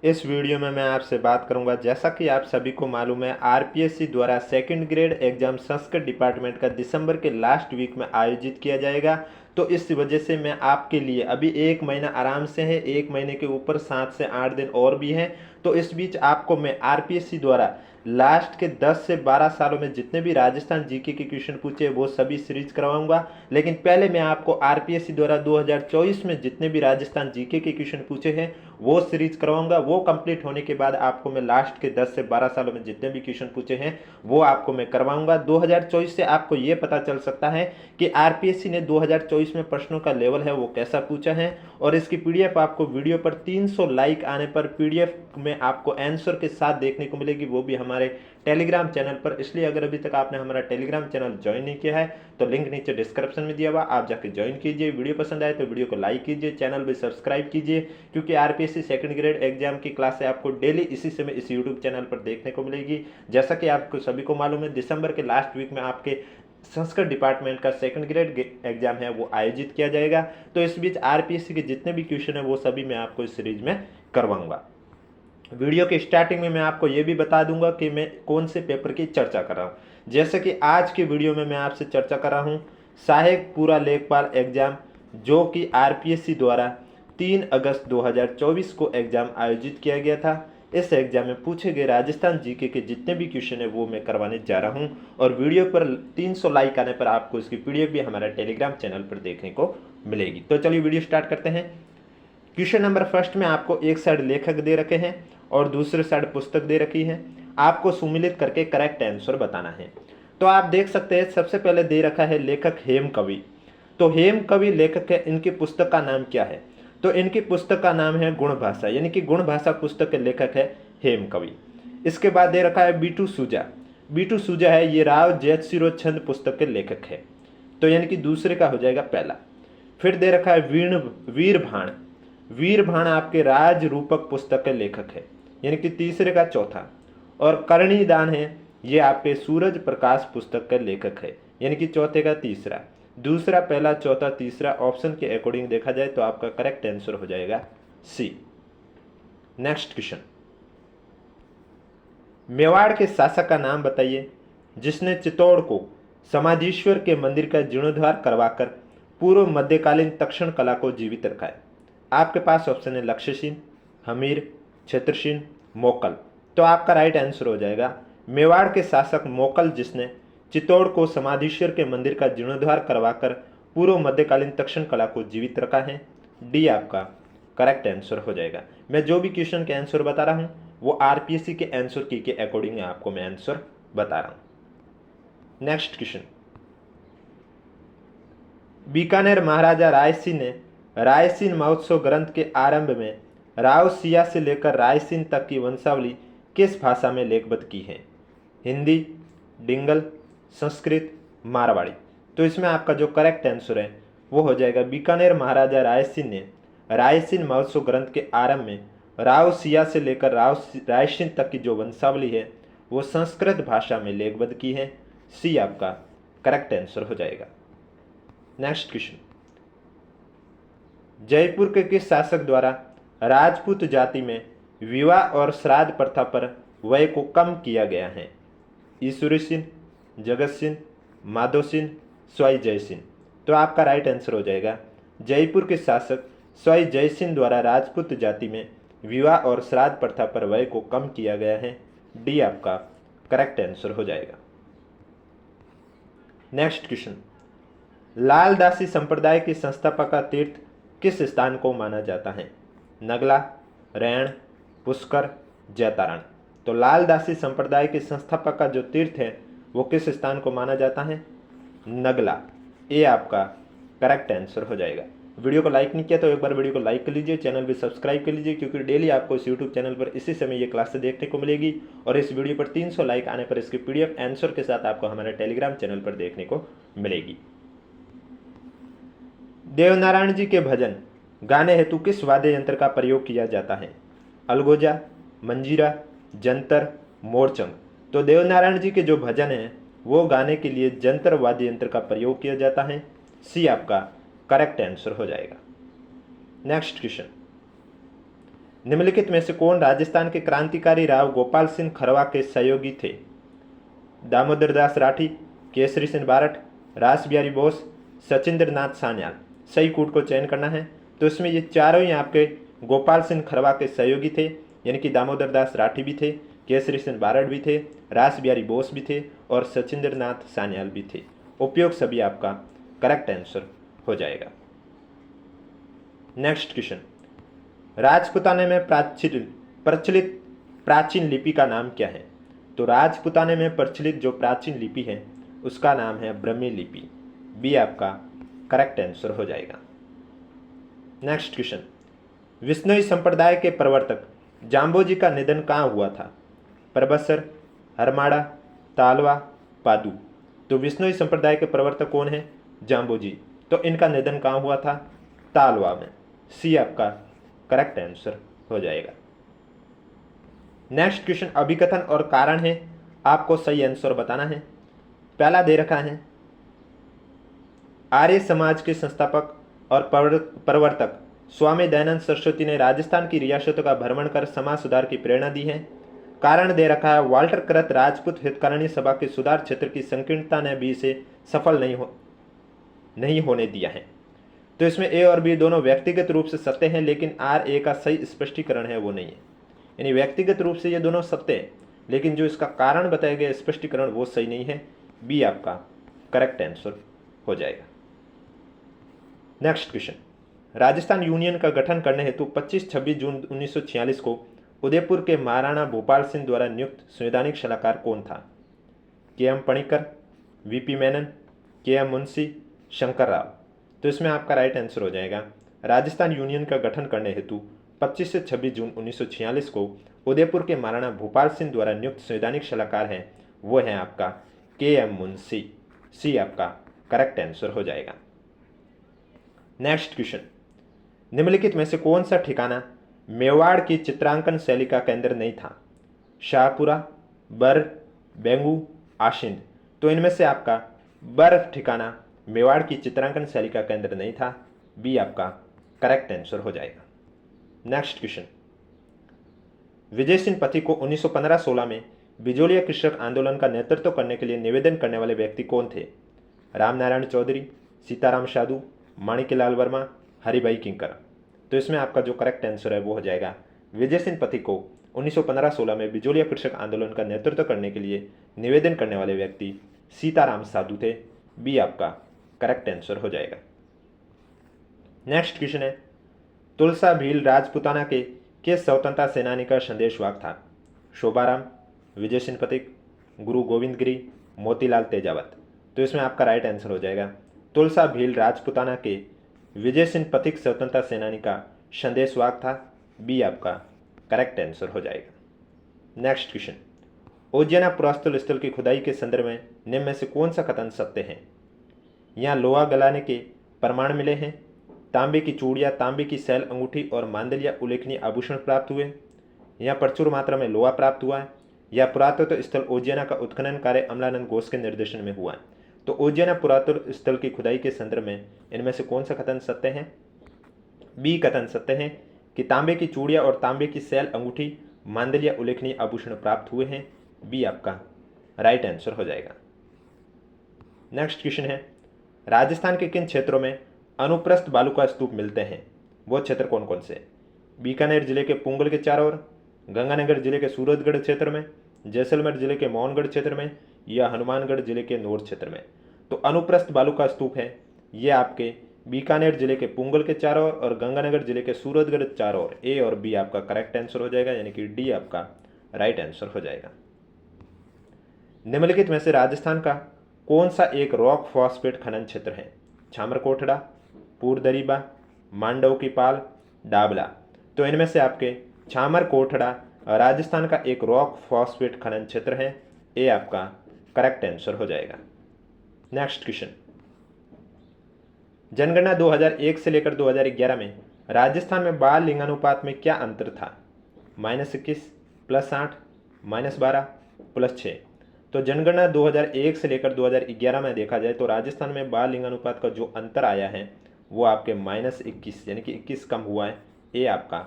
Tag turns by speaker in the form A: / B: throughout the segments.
A: इस वीडियो में मैं आपसे बात करूंगा, जैसा कि आप सभी को मालूम है, आरपीएससी द्वारा second grade exam Sanskrit department का दिसंबर के लास्ट वीक में आयोजित किया जाएगा। तो इस वजह से मैं आपके लिए अभी 1 महीना आराम से है, 1 महीने के ऊपर 7 से 8 दिन और भी हैं। तो इस बीच आपको मैं आरपीएससी द्वारा लास्ट के 10 से 12 सालों में जितने भी राजस्थान जीके के क्वेश्चन पूछे वो सभी सीरीज करवाऊंगा। लेकिन पहले मैं आपको आरपीएससी द्वारा 2024 में जितने भी राजस्थान जीके के क्वेश्चन पूछे हैं वो सीरीज करवाऊंगा। वो कंप्लीट होने के बाद आपको मैं लास्ट के 10 से 12 सालों में जितने भी क्वेश्चन पूछे हैं वो आपको मैं करवाऊंगा। 2024 से आपको ये पता चल सकता है कि आरपीएससी ने 2024 में प्रश्नों का लेवल है वो कैसा पूछा है। और इसकी पीडीएफ आपको वीडियो पर 300 लाइक आने पर पीडीएफ में आपको आंसर के साथ देखने को मिलेगी, वो भी हमारे टेलीग्राम चैनल पर। इसलिए अगर अभी तक आपने हमारा टेलीग्राम चैनल ज्वाइन नहीं किया है तो लिंक नीचे डिस्क्रिप्शन में दिया हुआ, आप जाके ज्वाइन कीजिए। वीडियो पसंद आए तो वीडियो को लाइक कीजिए, चैनल भी सब्सक्राइब कीजिए, क्योंकि आरपीएससी सेकंड ग्रेड एग्जाम की क्लासें आपको डेली इसी समय इस यूट्यूब चैनल पर देखने को मिलेगी। जैसा कि आपको सभी को मालूम है, दिसंबर के लास्ट वीक में आपके संस्कृत डिपार्टमेंट का सेकंड ग्रेड एग्जाम है वो आयोजित किया जाएगा। तो इस बीच आरपीएससी के जितने भी क्वेश्चन है वो सभी मैं आपको इस सीरीज में करवाऊंगा। वीडियो के स्टार्टिंग में मैं आपको ये भी बता दूंगा कि मैं कौन से पेपर की चर्चा कर रहा हूँ। जैसे कि आज की वीडियो में मैं आपसे चर्चा कर रहा हूँ सहायकपुरा लेखपाल एग्जाम, जो कि आरपीएससी द्वारा 3 अगस्त 2024 को एग्जाम आयोजित किया गया था। इस एग्जाम में पूछे गए राजस्थान जीके के जितने भी क्वेश्चन है वो मैं करवाने जा रहा हूँ। और वीडियो पर 300 लाइक आने पर आपको इसकी पीडीएफ भी हमारा टेलीग्राम चैनल पर देखने को मिलेगी। तो चलिए वीडियो स्टार्ट करते हैं। क्वेश्चन नंबर फर्स्ट में आपको एक साइड लेखक दे रखे हैं और दूसरे साइड पुस्तक दे रखी है। आपको सुमिलित करके करेक्ट आंसर बताना है। तो आप देख सकते हैं सबसे पहले दे रखा है लेखक हेम कवि। तो हेम कवि लेखक है, इनकी पुस्तक का नाम क्या है? तो इनकी पुस्तक का नाम है गुण भाषा, यानी कि गुण भाषा पुस्तक के लेखक है हेम कवि। इसके बाद दे रखा है बीटू सूजा। बीटू सूजा है, ये राव जयसिरो छंद पुस्तक के लेखक है, तो यानी कि दूसरे का हो जाएगा पहला। फिर दे रखा है वीरभाण। वीरभाण आपके राज रूपक पुस्तक के लेखक है, यानी कि तीसरे का चौथा। और कर्णीदान है, ये आपके सूरज प्रकाश पुस्तक के लेखक है, यानी कि चौथे का तीसरा। दूसरा, पहला, चौथा, तीसरा ऑप्शन के अकॉर्डिंग देखा जाए तो आपका करेक्ट आंसर हो जाएगा सी। नेक्स्ट क्वेश्चन, मेवाड़ के शासक का नाम बताइए जिसने चित्तौड़ को समाधीश्वर के मंदिर का जीर्णोद्धार करवाकर पूर्व मध्यकालीन तक्षण कला को जीवित रखा है। आपके पास ऑप्शन है लक्ष्यसेन, हमीर, छत्रसेन, मोकल। तो आपका राइट आंसर हो जाएगा मेवाड़ के शासक मोकल, जिसने चित्तौड़ को समाधीश्वर के मंदिर का जीर्णोद्धार करवाकर पूर्व मध्यकालीन तक्षण कला को जीवित रखा है। डी आपका करेक्ट आंसर हो जाएगा। मैं जो भी क्वेश्चन के आंसर बता रहा हूँ वो आरपीएससी के आंसर की के अकॉर्डिंग आपको मैं आंसर बता रहा हूँ। नेक्स्ट क्वेश्चन, बीकानेर महाराजा रायसिंह ने रायसीन महोत्सव ग्रंथ के आरंभ में रावसिया से लेकर रायसीन तक की वंशावली किस भाषा में लेखबद्ध की है? हिंदी, डिंगल, संस्कृत, मारवाड़ी। तो इसमें आपका जो करेक्ट आंसर है वो हो जाएगा बीकानेर महाराजा रायसिंह ने रायसीन महोत्सव ग्रंथ के आरंभ में रावसिया से लेकर रायसीन तक की जो वंशावली है वो संस्कृत भाषा में लेखबद्ध की है। सी आपका करेक्ट आंसर हो जाएगा। नेक्स्ट क्वेश्चन, जयपुर के किस शासक द्वारा राजपूत जाति में विवाह और श्राद्ध प्रथा पर व्यय को कम किया गया है? ईश्वरी सिंह, जगत सिंह, माधव सिंह, स्वाई जय सिंह। तो आपका राइट आंसर हो जाएगा जयपुर के शासक स्वाई जय सिंह द्वारा राजपूत जाति में विवाह और श्राद्ध प्रथा पर व्यय को कम किया गया है। डी आपका करेक्ट आंसर हो जाएगा। नेक्स्ट क्वेश्चन, लालदासी संप्रदाय के संस्थापक का तीर्थ किस स्थान को माना जाता है? नगला, रैण, पुष्कर, जैतारण। तो लालदासी संप्रदाय के संस्थापक का जो तीर्थ है वो किस स्थान को माना जाता है? नगला। ये आपका करेक्ट आंसर हो जाएगा। वीडियो को लाइक नहीं किया तो एक बार वीडियो को लाइक कर लीजिए, चैनल भी सब्सक्राइब कर लीजिए, क्योंकि डेली आपको इस यूट्यूब चैनल पर इसी समय ये क्लासें देखने को मिलेगी। और इस वीडियो पर 300 लाइक आने पर इसकी पीडीएफ आंसर के साथ आपको हमारे टेलीग्राम चैनल पर देखने को मिलेगी। देवनारायण जी के भजन गाने हेतु किस वाद्य यंत्र का प्रयोग किया जाता है? अलगोजा, मंजीरा, जंतर, मोरचंग। तो देवनारायण जी के जो भजन हैं वो गाने के लिए जंतर वाद्य यंत्र का प्रयोग किया जाता है। सी आपका करेक्ट आंसर हो जाएगा। नेक्स्ट क्वेश्चन, निम्नलिखित में से कौन राजस्थान के क्रांतिकारी राव गोपाल सिंह खरवा के सहयोगी थे? दामोदर दास राठी, केसरी सिंह बारठ, रास बिहारी बोस, सचिंद्र नाथ सान्याल। सही कूट को चयन करना है। तो इसमें ये चारों ही आपके गोपाल सिंह खरवा के सहयोगी थे, यानी कि दामोदर दास राठी भी थे, केसरी सिंह बारठ भी थे, रास बिहारी बोस भी थे और सचिंद्र नाथ सान्याल भी थे। उपयोग सभी आपका करेक्ट आंसर हो जाएगा। नेक्स्ट क्वेश्चन, राजपुताने में प्रचलित प्राचीन लिपि का नाम क्या है? तो राजपुताने में प्रचलित जो प्राचीन लिपि है उसका नाम है ब्रह्मी लिपि। बी आपका करेक्ट आंसर हो जाएगा। नेक्स्ट क्वेश्चन, विश्नोई संप्रदाय के प्रवर्तक जाम्बोजी का निधन कहाँ हुआ था? परबसर, हरमाड़ा, तालवा, पादू। तो विश्नोई संप्रदाय के प्रवर्तक कौन है? जाम्बोजी। तो इनका निधन कहाँ हुआ था? तालवा में। सी आपका करेक्ट आंसर हो जाएगा। नेक्स्ट क्वेश्चन, अभिकथन और कारण है, आपको सही आंसर बताना है। पहला दे रखा है, आर्य समाज के संस्थापक और प्रवर्तक स्वामी दयानंद सरस्वती ने राजस्थान की रियासतों का भ्रमण कर समाज सुधार की प्रेरणा दी है। कारण दे रखा है, वाल्टर कृत राजपूत हितकारिणी सभा के सुधार क्षेत्र की संकीर्णता ने भी इसे सफल नहीं होने दिया है। तो इसमें ए और बी दोनों व्यक्तिगत रूप से सत्य हैं, लेकिन आर ए का सही स्पष्टीकरण है वो नहीं है। यानी व्यक्तिगत रूप से ये दोनों सत्य है, लेकिन जो इसका कारण बताया गया स्पष्टीकरण वो सही नहीं है। बी आपका करेक्ट आंसर हो जाएगा। नेक्स्ट क्वेश्चन, राजस्थान यूनियन का गठन करने हेतु 25-26 जून 1946 को उदयपुर के महाराणा भूपाल सिंह द्वारा नियुक्त संवैधानिक सलाहकार कौन था? के एम पणिकर, वीपी मेनन, के एम मुंशी, शंकर राव। तो इसमें आपका राइट आंसर हो जाएगा, राजस्थान यूनियन का गठन करने हेतु 25 से 26 जून 1946 को उदयपुर के महाराणा भूपाल सिंह द्वारा नियुक्त संवैधानिक सलाहकार हैं वो है आपका के एम मुंशी। सी आपका करेक्ट आंसर हो जाएगा। नेक्स्ट क्वेश्चन, निम्नलिखित में से कौन सा ठिकाना मेवाड़ की चित्रांकन शैली का केंद्र नहीं था? शाहपुरा, बर, बेंगू, आशिंद। तो इनमें से आपका बर ठिकाना मेवाड़ की चित्रांकन शैली का केंद्र नहीं था। बी आपका करेक्ट आंसर हो जाएगा। नेक्स्ट क्वेश्चन, विजय सिंह पथी को 1915-16 में बिजोलिया कृषक आंदोलन का नेतृत्व करने के लिए निवेदन करने वाले व्यक्ति कौन थे? रामनारायण चौधरी, सीताराम साधु, माणिक्यलाल वर्मा, हरिभाई किंकर। तो इसमें आपका जो करेक्ट आंसर है वो हो जाएगा, विजय सिंह पथी को 1915-16 में बिजोलिया कृषक आंदोलन का नेतृत्व करने के लिए निवेदन करने वाले व्यक्ति सीताराम साधु थे। बी आपका करेक्ट आंसर हो जाएगा। नेक्स्ट क्वेश्चन है, तुलसा भील राजपुताना के किस स्वतंत्रता सेनानी का संदेशवाहक था? शोभाराम, विजय सिंह पथिक, गुरु गोविंद गिरी, मोतीलाल तेजावत। तो इसमें आपका राइट आंसर हो जाएगा, तुलसा भील राजपुताना के विजय सिंह पथिक स्वतंत्रता सेनानी का संदेशवाहक था। बी आपका करेक्ट आंसर हो जाएगा। नेक्स्ट क्वेश्चन, उज्जैना पुरातत्व स्थल की खुदाई के संदर्भ में निम्न में से कौन सा कथन सत्य है? यहाँ लोहा गलाने के प्रमाण मिले हैं, तांबे की चूड़ियाँ, तांबे की सैल अंगूठी और मांदलिया उल्लेखनीय आभूषण प्राप्त हुए, यहाँ प्रचुर मात्रा में लोहा प्राप्त हुआ है, या पुरातत्व स्थल उज्जैना का उत्खनन कार्य अमलानंद घोष के निर्देशन में हुआ है। तो उज्जैना पुरातत्व स्थल की खुदाई के संदर्भ में इनमें से कौन सा कथन सत्य है? बी कथन सत्य है कि तांबे की चूड़ियाँ और तांबे की सैल अंगूठी, मांदलिया उल्लेखनीय आभूषण प्राप्त हुए हैं। बी आपका राइट आंसर हो जाएगा। नेक्स्ट क्वेश्चन है, राजस्थान के किन क्षेत्रों में अनुप्रस्थ बालू का स्तूप मिलते हैं? वो क्षेत्र कौन कौन से? बीकानेर जिले के पुंगल के चारों ओर, गंगानगर जिले के सूरतगढ़ क्षेत्र में, जैसलमेर जिले के मोहनगढ़ क्षेत्र में, या हनुमानगढ़ जिले के नौर क्षेत्र में। तो अनुप्रस्थ बालू का स्तूप है ये आपके बीकानेर जिले के पुंगल के चारों ओर और गंगानगर जिले के सूरतगढ़ चारों ओर। ए और बी आपका करेक्ट आंसर हो जाएगा, यानी कि डी आपका राइट आंसर हो जाएगा। निम्नलिखित में से राजस्थान का कौन सा एक रॉक फॉस्फेट खनन क्षेत्र है? छामरकोटड़ा, पूरदरीबा, मांडव की पाल, डाबला। तो इनमें से आपके छामरकोटड़ा राजस्थान का एक रॉक फॉस्फेट खनन क्षेत्र है। ए आपका करेक्ट आंसर हो जाएगा। नेक्स्ट क्वेश्चन, जनगणना 2001 से लेकर 2011 में राजस्थान में बाल लिंगानुपात में क्या अंतर था? -21, +8, -12, +6। तो जनगणना 2001 से लेकर 2011 में देखा जाए तो राजस्थान में बाल लिंगानुपात का जो अंतर आया है वो आपके -21 यानी कि 21 कम हुआ है। ए आपका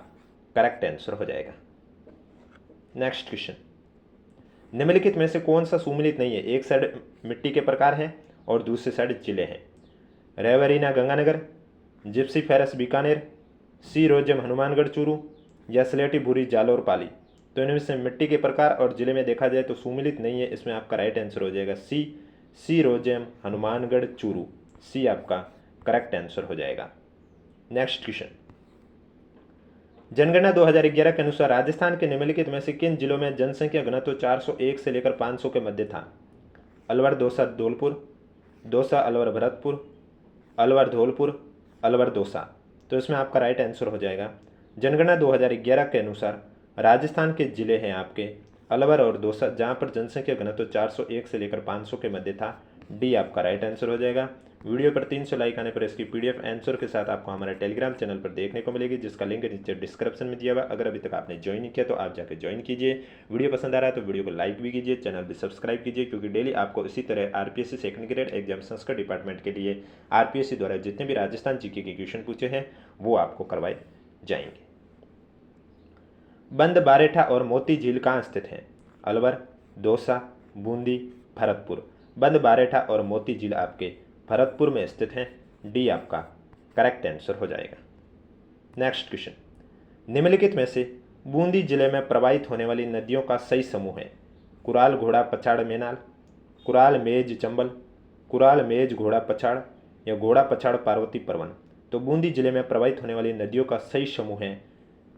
A: करेक्ट आंसर हो जाएगा। नेक्स्ट क्वेश्चन, निम्नलिखित में से कौन सा सुमेलित नहीं है? एक साइड मिट्टी के प्रकार है और दूसरी साइड जिले हैं। रेवरीना गंगानगर, जिप्सी फेरस बीकानेर, सी रोजम हनुमानगढ़ चूरू या स्लेटी भूरी जालौर पाली। तो इनमें से मिट्टी के प्रकार और जिले में देखा जाए तो सुमेलित नहीं है, इसमें आपका राइट आंसर हो जाएगा सी रोजम हनुमानगढ़ चूरू। सी आपका करेक्ट आंसर हो जाएगा। नेक्स्ट क्वेश्चन, जनगणना 2011 के अनुसार राजस्थान के निम्नलिखित में से किन जिलों में जनसंख्या घनत्व 401 से लेकर 500 के मध्य था? अलवर, दौसा, धौलपुर, दौसा, अलवर, भरतपुर, अलवर, धौलपुर, अलवर, दौसा। तो इसमें आपका राइट आंसर हो जाएगा, जनगणना 2011 के अनुसार राजस्थान के जिले हैं आपके अलवर और दौसा, जहां पर जनसंख्या घनत्व 401 से लेकर 500 के मध्य था। डी आपका राइट आंसर हो जाएगा। वीडियो पर 300 लाइक आने पर इसकी पीडीएफ आंसर के साथ आपको हमारे टेलीग्राम चैनल पर देखने को मिलेगी, जिसका लिंक नीचे डिस्क्रिप्शन में दिया हुआ। अगर अभी तक आपने ज्वाइन नहीं किया तो आप जाकर ज्वाइन कीजिए। वीडियो पसंद आ रहा है तो वीडियो को लाइक भी कीजिए, चैनल भी सब्सक्राइब कीजिए, क्योंकि डेली आपको इसी तरह RPSC second grade exam Sanskrit department के लिए आरपीएससी द्वारा जितने भी राजस्थान जीके के क्वेश्चन पूछे हैं वो आपको करवाए जाएंगे। बंद बारेठा और मोती झील कहाँ स्थित हैं? अलवर, दौसा, बूंदी, भरतपुर। बंद बारेठा और मोती झील आपके भरतपुर में स्थित हैं। डी आपका करेक्ट आंसर हो जाएगा। नेक्स्ट क्वेश्चन, निम्नलिखित में से बूंदी जिले में प्रवाहित होने वाली नदियों का सही समूह है? कुराल, घोड़ा, पछाड़, मेनाल, कुराल, मेज, चंबल, कुराल, मेज, घोड़ा, पछाड़ या घोड़ा, पछाड़, पार्वती, परवन। तो बूंदी जिले में प्रवाहित होने वाली नदियों का सही समूह है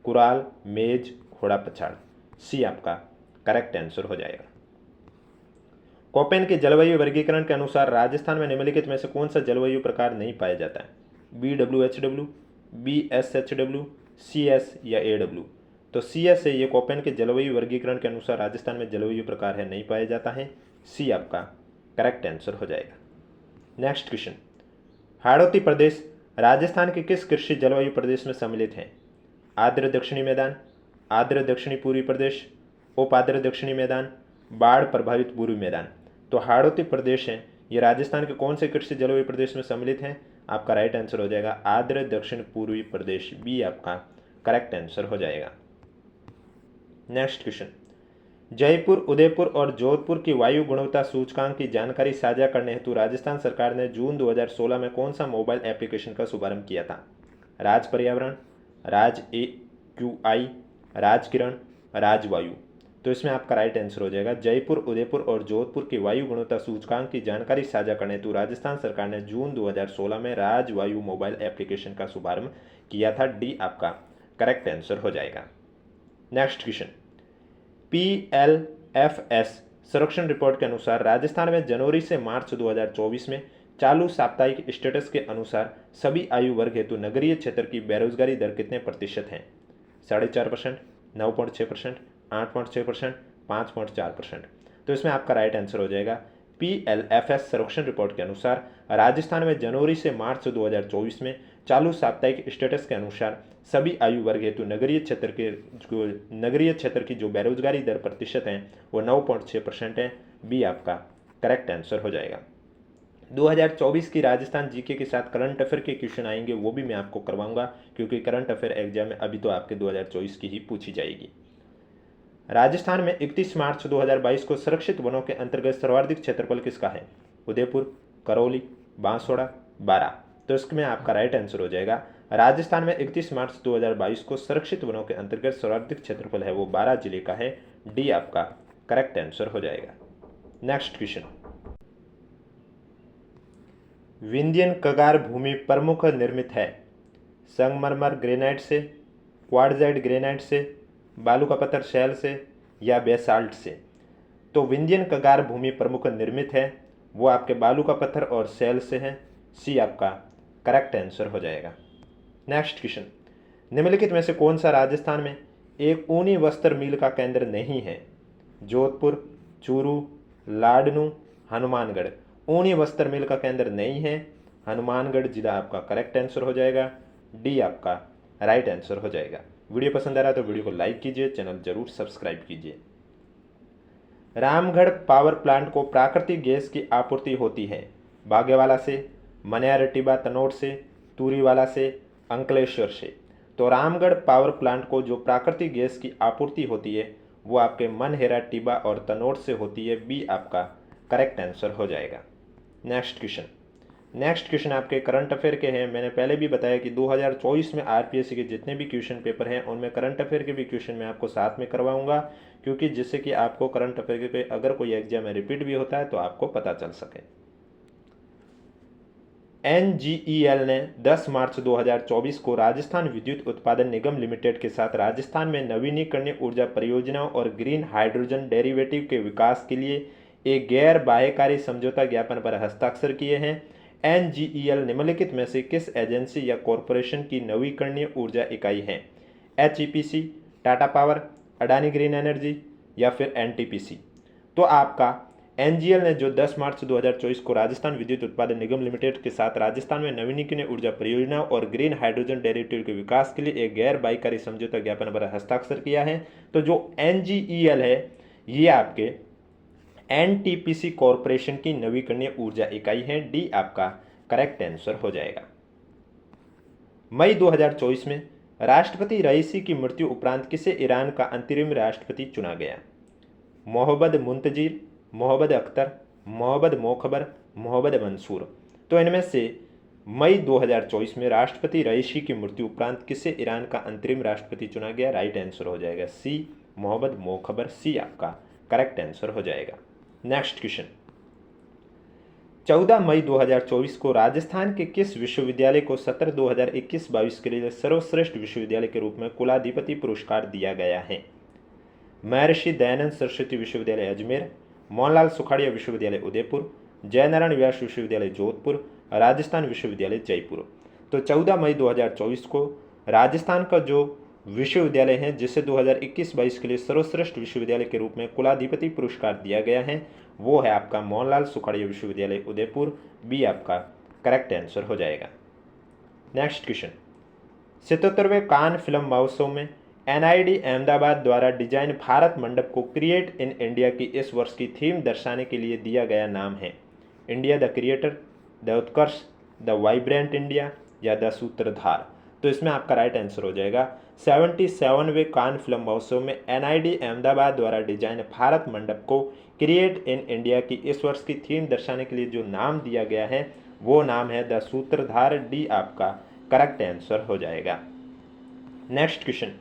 A: कुराल, मेज, घोड़ा, पछाड़। सी आपका करेक्ट आंसर हो जाएगा। कोपेन के जलवायु वर्गीकरण के अनुसार राजस्थान में निम्नलिखित में से कौन सा जलवायु प्रकार नहीं पाया जाता है? BWHW, BSHW, CS या AW। तो CS है ये कोपेन के जलवायु वर्गीकरण के अनुसार राजस्थान में जलवायु प्रकार है नहीं पाया जाता है। सी आपका करेक्ट आंसर हो जाएगा। नेक्स्ट क्वेश्चन, हाड़ौती प्रदेश राजस्थान के किस कृषि जलवायु प्रदेश में सम्मिलित है? आर्द्र दक्षिणी मैदान, आर्द्र दक्षिणी पूर्वी प्रदेश, उपाद्र दक्षिणी मैदान, बाढ़ प्रभावित पूर्वी मैदान। तो हाड़ौती प्रदेश है ये राजस्थान के कौन से कृषि जलवायु प्रदेश में सम्मिलित है? आपका राइट आंसर हो जाएगा आर्द्र दक्षिण पूर्वी प्रदेश। बी आपका करेक्ट आंसर हो जाएगा। नेक्स्ट क्वेश्चन, जयपुर, उदयपुर और जोधपुर की वायु गुणवत्ता सूचकांक की जानकारी साझा करने हेतु राजस्थान सरकार ने जून 2016 में कौन सा मोबाइल एप्लीकेशन का शुभारंभ किया था? राज पर्यावरण, राज AQI, राज किरण, राज वायु। तो इसमें आपका राइट आंसर हो जाएगा जयपुर, उदयपुर और जोधपुर की वायु गुणवत्ता सूचकांक की जानकारी साझा करने हेतु राजस्थान सरकार ने जून 2016 में राज वायु मोबाइल एप्लीकेशन का शुभारंभ किया था। डी आपका करेक्ट आंसर हो जाएगा। नेक्स्ट क्वेश्चन, PLFS सर्वेक्षण रिपोर्ट के अनुसार राजस्थान में जनवरी से मार्च 2024 में चालू साप्ताहिक स्टेटस के अनुसार सभी आयु वर्ग हेतु नगरीय क्षेत्र की बेरोजगारी दर कितने प्रतिशत है? 4.5%, 9.6%, 8.6%, 5.4%। तो इसमें आपका राइट आंसर हो जाएगा PLFS सर्वेक्षण रिपोर्ट के अनुसार राजस्थान में जनवरी से मार्च 2024 में चालू साप्ताहिक स्टेटस के अनुसार सभी आयु वर्ग हेतु नगरीय क्षेत्र की जो बेरोजगारी दर प्रतिशत है वो 9.6% है। बी आपका करेक्ट आंसर हो जाएगा। 2024 की राजस्थान जीके के साथ करंट अफेयर के क्वेश्चन आएंगे, वो भी मैं आपको करवाऊंगा, क्योंकि करंट अफेयर एग्जाम में अभी तो आपके 2024 की ही पूछी जाएगी। राजस्थान में 31 मार्च 2022 को संरक्षित वनों के अंतर्गत सर्वाधिक क्षेत्रफल किसका है? उदयपुर, करौली, बांसवाड़ा, बारां। तो इसमें आपका राइट आंसर हो जाएगा राजस्थान में 31 मार्च 2022 को संरक्षित वनों के अंतर्गत सर्वाधिक क्षेत्रफल है वो बारां जिले का है। डी आपका करेक्ट आंसर हो जाएगा। नेक्स्ट क्वेश्चन, विंध्यन कगार भूमि प्रमुख निर्मित है? संगमरमर ग्रेनाइट से, क्वार्ट्जाइट ग्रेनाइट से, बालू का पत्थर शैल से या बेसाल्ट से। तो विंध्यन कगार भूमि प्रमुख निर्मित है वो आपके बालू का पत्थर और शैल से है। सी आपका करेक्ट आंसर हो जाएगा। नेक्स्ट क्वेश्चन, निम्नलिखित में से कौन सा राजस्थान में एक ऊनी वस्त्र मिल का केंद्र नहीं है? जोधपुर, चूरू, लाडनू, हनुमानगढ़। ऊनी वस्त्र मिल का केंद्र नहीं है हनुमानगढ़ जिला आपका करेक्ट आंसर हो जाएगा। डी आपका राइट आंसर हो जाएगा। वीडियो पसंद आ रहा है तो वीडियो को लाइक कीजिए, चैनल जरूर सब्सक्राइब कीजिए। रामगढ़ पावर प्लांट को प्राकृतिक गैस की आपूर्ति होती है बागेवाला से, मनियारटिबा तनोट से, तूरीवाला से, अंकलेश्वर से। तो रामगढ़ पावर प्लांट को जो प्राकृतिक गैस की आपूर्ति होती है वो आपके मनहेरा, टिब्बा और तनोट से होती है। बी आपका करेक्ट आंसर हो जाएगा। नेक्स्ट क्वेश्चन आपके करंट अफेयर के हैं। मैंने पहले भी बताया कि 2024 में आरपीएससी के जितने भी क्वेश्चन पेपर हैं उनमें करंट अफेयर के भी क्वेश्चन मैं आपको साथ में करवाऊंगा, क्योंकि जिससे कि आपको करंट अफेयर के अगर कोई एग्जाम में रिपीट भी होता है तो आपको पता चल सके। एनजीईएल ने 10 मार्च 2024 को राजस्थान विद्युत उत्पादन निगम लिमिटेड के साथ राजस्थान में नवीनीकरणीय ऊर्जा परियोजनाओं और ग्रीन हाइड्रोजन डेरिवेटिव के विकास के लिए एक गैर बाह्यकारी समझौता ज्ञापन पर हस्ताक्षर किए हैं। एनजीईएल निम्नलिखित में से किस एजेंसी या कॉरपोरेशन की नवीकरणीय ऊर्जा इकाई है? HEPC, Tata power, Adani green energy या फिर एनटीपीसी। तो आपका एनजीएल ने जो 10 मार्च 2024 को राजस्थान विद्युत उत्पादन निगम लिमिटेड के साथ राजस्थान में नवीनीकरणीय ऊर्जा परियोजना और ग्रीन हाइड्रोजन डेरिवेटिव के विकास के लिए एक गैर बाह्यकारी समझौता ज्ञापन पर हस्ताक्षर किया है। तो जो एनजीईएल है ये आपके एनटीपीसी कॉरपोरेशन की नवीकरणीय ऊर्जा इकाई है। डी आपका करेक्ट आंसर हो जाएगा। मई 2024 में राष्ट्रपति रईसी की मृत्यु उपरांत किसे ईरान का अंतरिम राष्ट्रपति चुना गया? मोहम्मद मुंतजिर, मोहम्मद अख्तर, मोहम्मद मोखबर, मोहम्मद मंसूर। तो इनमें से मई 2024 में राष्ट्रपति रईसी की मृत्यु उपरांत किसे ईरान का अंतरिम राष्ट्रपति चुना गया? राइट आंसर हो जाएगा सी, मोहम्मद मोखबर। सी आपका करेक्ट आंसर हो जाएगा। नेक्स्ट क्वेश्चन, 14 मई 2024 को राजस्थान के किस विश्वविद्यालय को सत्र 2021-22 के लिए सर्वश्रेष्ठ विश्वविद्यालय के रूप में कुलाधिपति पुरस्कार दिया गया है? महर्षि दयानंद सरस्वती विश्वविद्यालय अजमेर, मोहनलाल सुखाड़िया विश्वविद्यालय उदयपुर, जयनारायण व्यास विश्वविद्यालय जोधपुर, राजस्थान विश्वविद्यालय जयपुर। तो 14 मई 2024 को राजस्थान का जो विश्वविद्यालय है जिसे 2021-22 के लिए सर्वश्रेष्ठ विश्वविद्यालय के रूप में कुलाधिपति पुरस्कार दिया गया है वो है आपका मोहनलाल सुखाड़िया विश्वविद्यालय उदयपुर। बी आपका करेक्ट आंसर हो जाएगा। नेक्स्ट क्वेश्चन, 77वें कान फिल्म महोत्सव में एनआईडी अहमदाबाद द्वारा डिजाइन भारत मंडप को क्रिएट इन इंडिया की इस वर्ष की थीम दर्शाने के लिए दिया गया नाम है? India the creator, the Utkarsh, the vibrant India या द सूत्रधार। तो इसमें आपका राइट आंसर हो जाएगा 77वें कान फिल्म महोत्सव में एनआईडी अहमदाबाद द्वारा डिजाइन भारत मंडप को क्रिएट इन इंडिया की इस वर्ष की थीम दर्शाने के लिए जो नाम दिया गया है वो नाम है द सूत्रधार। डी आपका करेक्ट आंसर हो जाएगा। नेक्स्ट क्वेश्चन,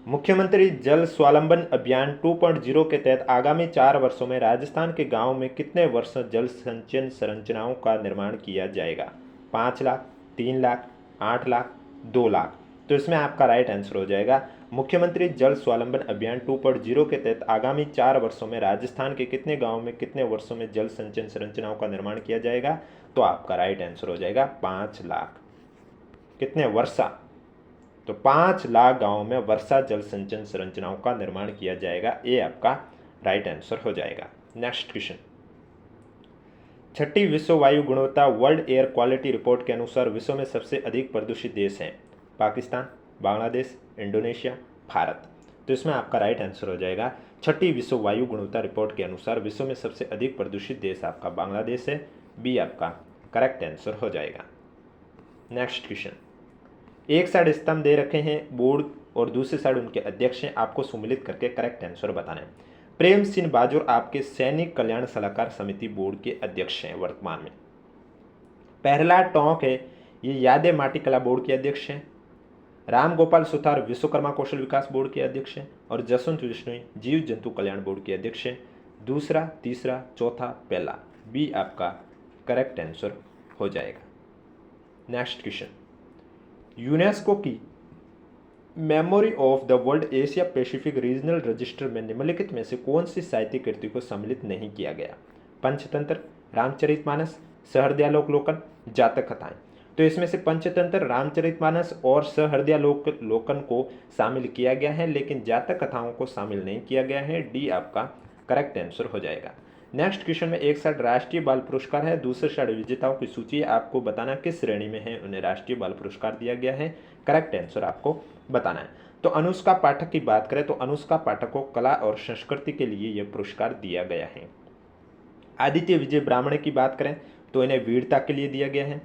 A: मुख्यमंत्री जल स्वावलंबन अभियान 2.0 के तहत आगामी 4 वर्षों में राजस्थान के गांव में कितने वर्ष जल संचयन संरचनाओं का निर्माण किया जाएगा? 5 लाख, 3 लाख, 8 लाख, 2 लाख। तो इसमें आपका राइट आंसर हो जाएगा मुख्यमंत्री जल स्वावलंबन अभियान 2.0 के तहत आगामी 4 वर्षों में राजस्थान के कितने गांवों में कितने वर्षों में जल संचयन संरचनाओं का निर्माण किया जाएगा? तो आपका राइट आंसर हो जाएगा 5 लाख। कितने वर्षा? तो 5 लाख गांवों में वर्षा जल संचयन संरचनाओं का निर्माण किया जाएगा। ये आपका राइट आंसर हो जाएगा। नेक्स्ट क्वेश्चन, 6ठी विश्व वायु गुणवत्ता वर्ल्ड एयर क्वालिटी रिपोर्ट के अनुसार विश्व में सबसे अधिक प्रदूषित देश हैं? पाकिस्तान, बांग्लादेश, इंडोनेशिया, भारत। तो इसमें आपका राइट आंसर हो जाएगा 6ठी विश्व वायु गुणवत्ता रिपोर्ट के अनुसार विश्व में सबसे अधिक प्रदूषित देश आपका बांग्लादेश है। बी आपका करेक्ट आंसर हो जाएगा। नेक्स्ट क्वेश्चन, एक साइड स्तंभ दे रखे हैं बोर्ड और दूसरी साइड उनके अध्यक्ष हैं, आपको सम्मिलित करके करेक्ट आंसर बताना है। प्रेम सिंह बाजोर आपके सैनिक कल्याण सलाहकार समिति बोर्ड के अध्यक्ष हैं वर्तमान में। प्रहलाद टोंक है ये यादे माटी कला बोर्ड के अध्यक्ष हैं। राम गोपाल सुथार विश्वकर्मा कौशल विकास बोर्ड के अध्यक्ष हैं और जसवंत विश्नोई जीव जंतु कल्याण बोर्ड के अध्यक्ष हैं। दूसरा, तीसरा, चौथा, पहला। बी आपका करेक्ट आंसर हो जाएगा। नेक्स्ट क्वेश्चन, यूनेस्को की memory of the world Asia Pacific regional register में निम्नलिखित में से कौन सी साहित्यिक कृति को सम्मिलित नहीं किया गया? पंचतंत्र, रामचरितमानस, सहृदयालोकन, जातक कथाएं। तो इसमें से पंचतंत्र, रामचरितमानस और सहृदयालोकन को शामिल किया गया है लेकिन जातक कथाओं को शामिल नहीं किया गया है। डी आपका करेक्ट आंसर हो जाएगा। नेक्स्ट क्वेश्चन में एक साइड राष्ट्रीय बाल पुरस्कार है, दूसरे साइड विजेताओं की सूची है। आपको बताना किस श्रेणी में है उन्हें राष्ट्रीय बाल पुरस्कार दिया गया है। करेक्ट आंसर आपको बताना है। तो अनुष्का पाठक की बात करें तो अनुष्का पाठक को कला और संस्कृति के लिए यह पुरस्कार दिया गया है। आदित्य विजय ब्राह्मणे की बात करें तो इन्हें वीरता के लिए दिया गया है।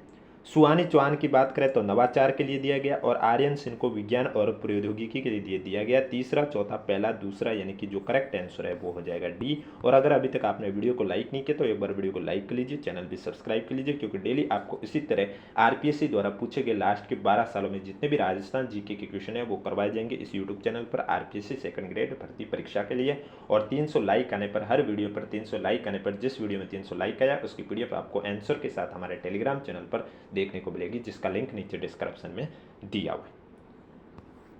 A: सुहानी चौहान की बात करें तो नवाचार के लिए दिया गया, और आर्यन सिंह को विज्ञान और प्रौद्योगिकी के लिए दिया गया। तीसरा, चौथा, पहला, दूसरा, यानी कि जो करेक्ट आंसर है वो हो जाएगा डी। और अगर अभी तक आपने वीडियो को लाइक नहीं किया तो एक बार वीडियो को लाइक कर लीजिए, चैनल भी सब्सक्राइब कर लीजिए, क्योंकि डेली आपको इसी तरह आरपीएससी द्वारा पूछे गए लास्ट के 12 सालों में जितने भी राजस्थान जीके के क्वेश्चन है वो करवाए जाएंगे इस यूट्यूब चैनल पर आरपीएससी सेकंड ग्रेड भर्ती परीक्षा के लिए। और 300 लाइक आने पर, हर वीडियो पर 300 लाइक आने पर, जिस वीडियो में 300 लाइक आया उसकी पीडीएफ आपको आंसर के साथ हमारे टेलीग्राम चैनल पर देखने को मिलेगी, जिसका लिंक नीचे डिस्क्रिप्शन में दिया हुआ है।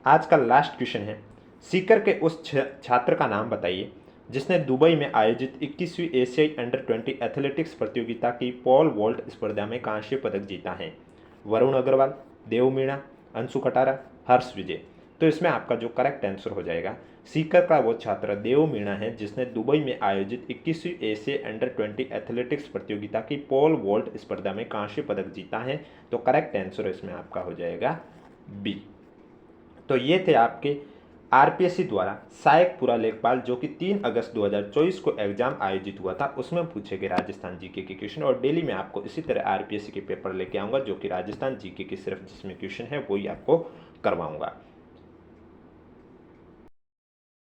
A: आज का लास्ट क्वेश्चन है, सीकर के उस छात्र का नाम बताइए जिसने दुबई में आयोजित 21वीं एशियाई अंडर 20 एथलेटिक्स प्रतियोगिता की पोल वॉल्ट स्पर्धा में कांस्य पदक जीता है। वरुण अग्रवाल, देव मीणा, अंशु कटारा, हर्ष विजय। तो इसमें आपका जो करेक्ट आंसर हो जाएगा, सीकर का वो छात्र देव मीणा है जिसने दुबई में आयोजित 21वीं एशियाई अंडर 20 एथलेटिक्स प्रतियोगिता की पोल वॉल्ट स्पर्धा में कांस्य पदक जीता है। तो करेक्ट आंसर इसमें आपका हो जाएगा बी। तो ये थे आपके आरपीएससी द्वारा सहायक पुरा लेखपाल, जो कि 3 अगस्त 2024 को एग्जाम आयोजित हुआ था, उसमें पूछे गए राजस्थान जीके के क्वेश्चन। और डेली मैं आपको इसी तरह आरपीएससी के पेपर लेके आऊँगा जो कि राजस्थान जीके के सिर्फ जिसमें क्वेश्चन है वही आपको करवाऊँगा।